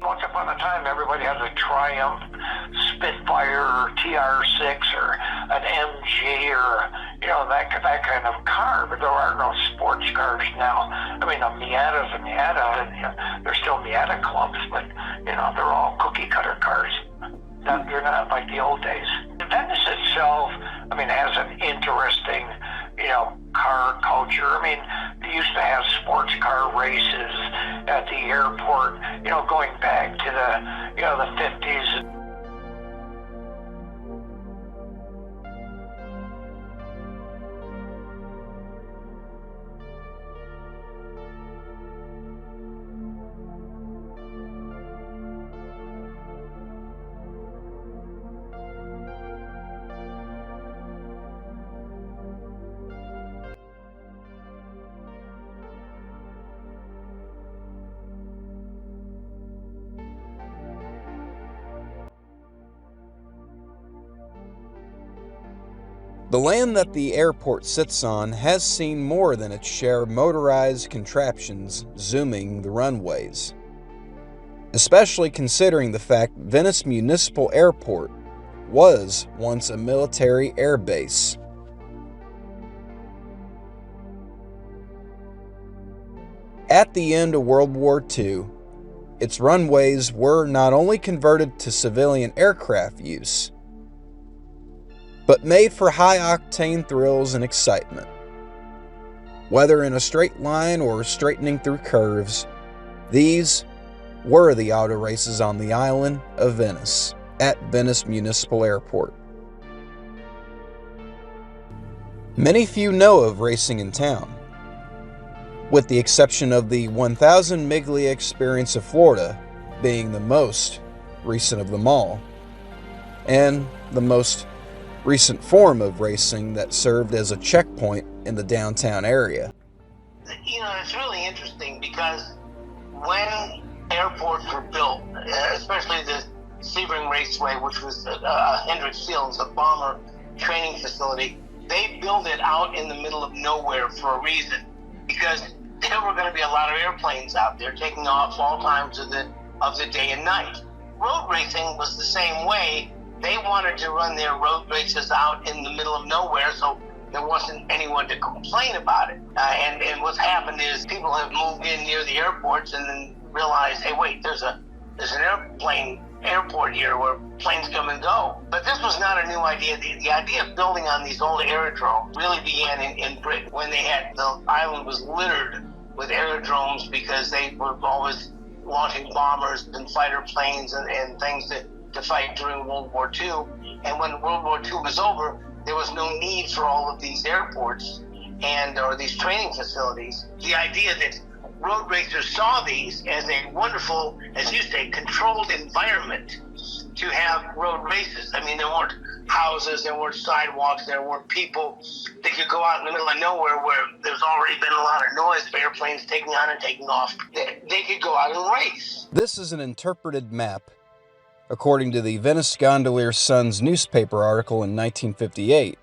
Once upon a time, everybody has a Triumph, Spitfire, or TR6, or an MG, or that kind of car. But there are no sports cars now. I mean, a Miata's a Miata, and they're still Miata clubs, but they're all cookie cutter cars. They're not like the old days. Venice itself, has an interesting, car culture. They used to have sports car races at the airport, going back to the 50s. The land that the airport sits on has seen more than its share of motorized contraptions zooming the runways, especially considering the fact Venice Municipal Airport was once a military air base. At the end of World War II, its runways were not only converted to civilian aircraft use, but made for high-octane thrills and excitement. Whether in a straight line or straightening through curves, these were the auto races on the island of Venice at Venice Municipal Airport. Many few know of racing in town, with the exception of the 1000 Miglia Experience of Florida being the most recent of them all, and the most recent form of racing that served as a checkpoint in the downtown area. It's really interesting because when airports were built, especially the Sebring Raceway, which was Hendricks Field, a bomber training facility, they built it out in the middle of nowhere for a reason, because there were going to be a lot of airplanes out there taking off all times of the day and night. Road racing was the same way. They wanted to run their road races out in the middle of nowhere, so there wasn't anyone to complain about it. And what's happened is people have moved in near the airports and then realized, hey, wait, there's an airport here where planes come and go. But this was not a new idea. The idea of building on these old aerodromes really began in Britain, when the island was littered with aerodromes because they were always launching bombers and fighter planes and things to fight during World War II. And when World War II was over, there was no need for all of these airports or these training facilities. The idea that road racers saw these as a wonderful, as you say, controlled environment to have road races. There weren't houses, there weren't sidewalks, there weren't people. They could go out in the middle of nowhere where there's already been a lot of noise of airplanes taking on and taking off. They could go out and race. This is an interpreted map. According to the Venice Gondolier Sun's newspaper article in 1958,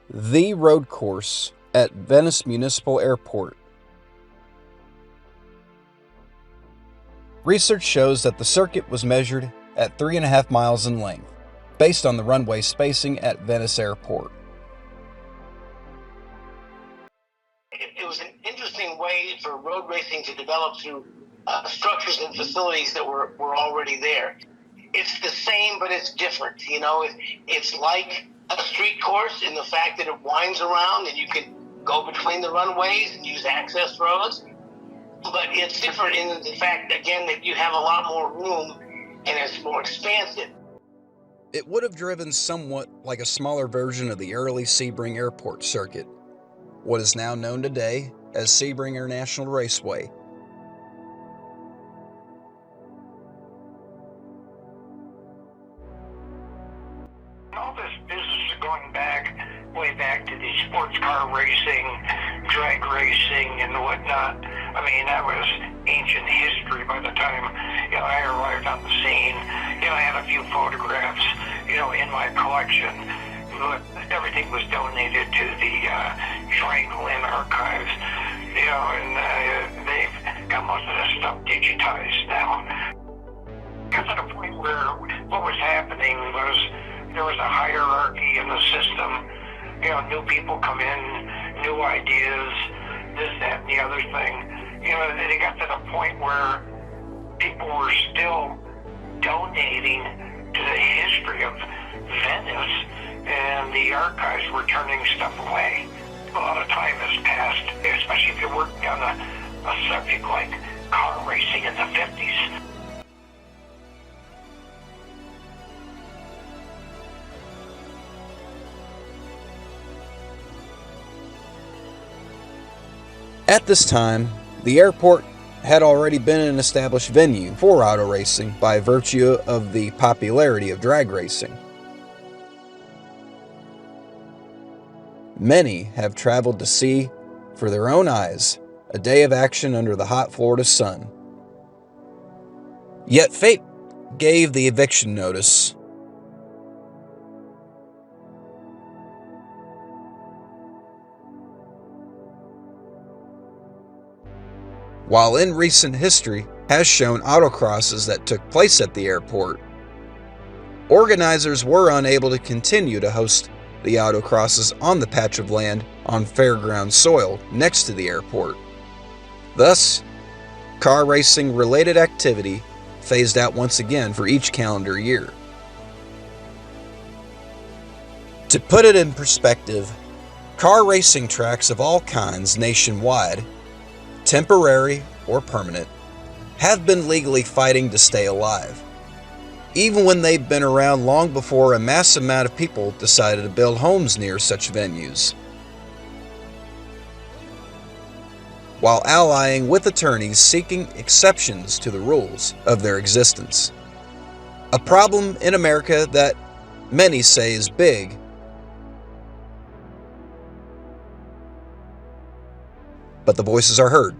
the road course at Venice Municipal Airport. Research shows that the circuit was measured at 3.5 miles in length, based on the runway spacing at Venice Airport. It was an interesting way for road racing to develop through structures and facilities that were already there. It's the same, but it's different. It's like a street course in the fact that it winds around and you can go between the runways and use access roads. But it's different in the fact, again, that you have a lot more room and it's more expansive. It would have driven somewhat like a smaller version of the early Sebring Airport circuit, what is now known today as Sebring International Raceway. All this business is going way back to the sports car racing, drag racing, and whatnot. That was ancient history by the time, I arrived on the scene. I had a few photographs, in my collection, but everything was donated to the Franklin Archives, and they've got most of this stuff digitized now. Got to the point where what was happening was there was a hierarchy in the system. You know, new people come in, new ideas, this, that, and the other thing. You know, they got to the point where people were still donating to the history of Venice, and the archives were turning stuff away. A lot of time has passed, especially if you're working on a subject like car racing in the 50s. At this time, the airport had already been an established venue for auto racing by virtue of the popularity of drag racing. Many have traveled to see, for their own eyes, a day of action under the hot Florida sun. Yet fate gave the eviction notice. While in recent history has shown autocrosses that took place at the airport, organizers were unable to continue to host the autocrosses on the patch of land on fairground soil next to the airport. Thus, car racing related activity phased out once again for each calendar year. To put it in perspective, car racing tracks of all kinds nationwide, temporary or permanent, have been legally fighting to stay alive, even when they've been around long before a mass amount of people decided to build homes near such venues. While allying with attorneys seeking exceptions to the rules of their existence. A problem in America that many say is big, but the voices are heard,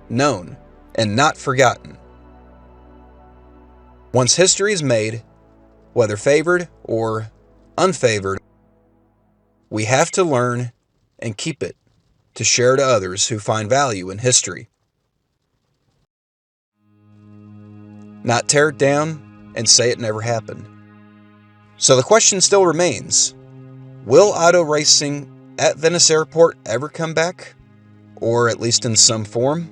known, and not forgotten. Once history is made, whether favored or unfavored, we have to learn and keep it to share to others who find value in history. Not tear it down and say it never happened. So the question still remains, will auto racing at Venice Airport ever come back? Or at least in some form?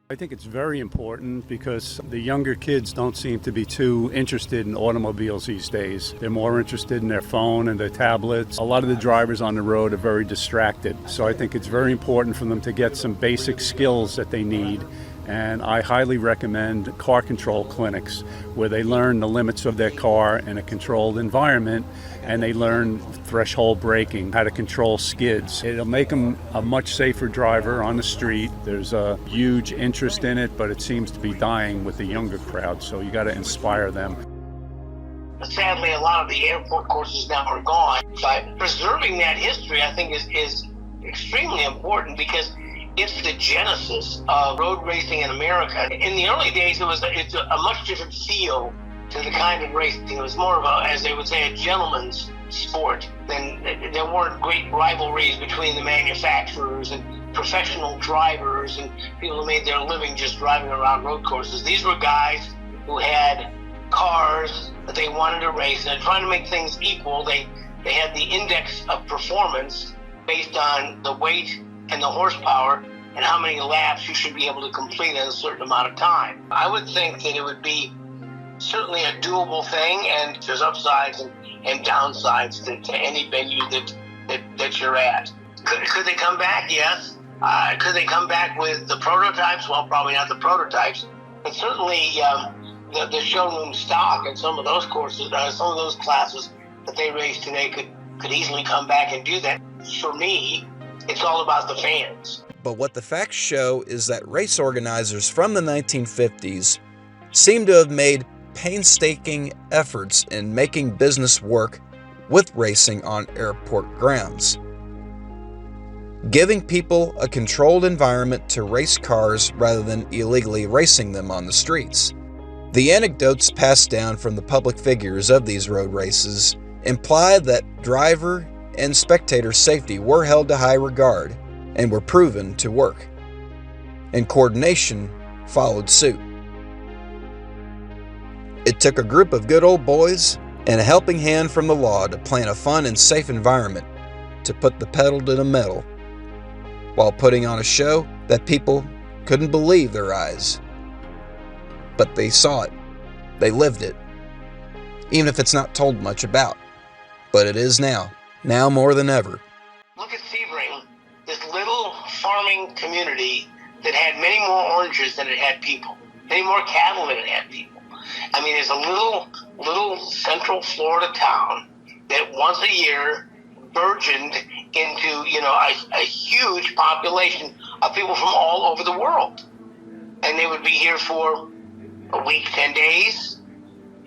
I think it's very important because the younger kids don't seem to be too interested in automobiles these days. They're more interested in their phone and their tablets. A lot of the drivers on the road are very distracted. So I think it's very important for them to get some basic skills that they need. And I highly recommend car control clinics where they learn the limits of their car in a controlled environment, and they learn threshold braking, how to control skids. It'll make them a much safer driver on the street. There's a huge interest in it, but it seems to be dying with the younger crowd, so you got to inspire them. Sadly, a lot of the airport courses now are gone, but preserving that history, I think, is extremely important because it's the genesis of road racing in America. In the early days, it's a much different feel to the kind of racing. It was more of a, as they would say, a gentleman's sport. There weren't great rivalries between the manufacturers and professional drivers and people who made their living just driving around road courses. These were guys who had cars that they wanted to race, and trying to make things equal, they had the index of performance based on the weight and the horsepower and how many laps you should be able to complete in a certain amount of time. I would think that it would be certainly a doable thing, and there's upsides and downsides to any venue that you're at. Could they come back? Yes. Could they come back with the prototypes? Well, probably not the prototypes, but certainly the showroom stock and some of those courses, some of those classes that they race today could easily come back and do that. For me, it's all about the fans. But what the facts show is that race organizers from the 1950s seem to have made painstaking efforts in making business work with racing on airport grounds, giving people a controlled environment to race cars rather than illegally racing them on the streets. The anecdotes passed down from the public figures of these road races imply that driver and spectator safety were held to high regard, and were proven to work. And coordination followed suit. It took a group of good old boys and a helping hand from the law to plan a fun and safe environment to put the pedal to the metal, while putting on a show that people couldn't believe their eyes. But they saw it. They lived it. Even if it's not told much about. But it is now more than ever. Look at Sebring, this little farming community that had many more oranges than it had people, many more cattle than it had people. I mean, it's a little central Florida town that once a year burgeoned into, a huge population of people from all over the world. And they would be here for a week, 10 days,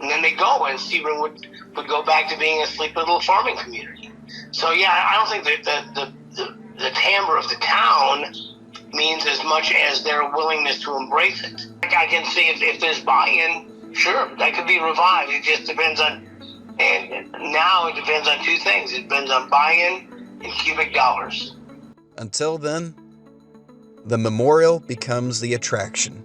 and then they go, and Sebring would go back to being a sleepy little farming community. So yeah, I don't think that the timbre of the town means as much as their willingness to embrace it. I can see if there's buy-in, sure, that could be revived. It just depends on, and now it depends on two things. It depends on buy-in and cubic dollars. Until then, the memorial becomes the attraction.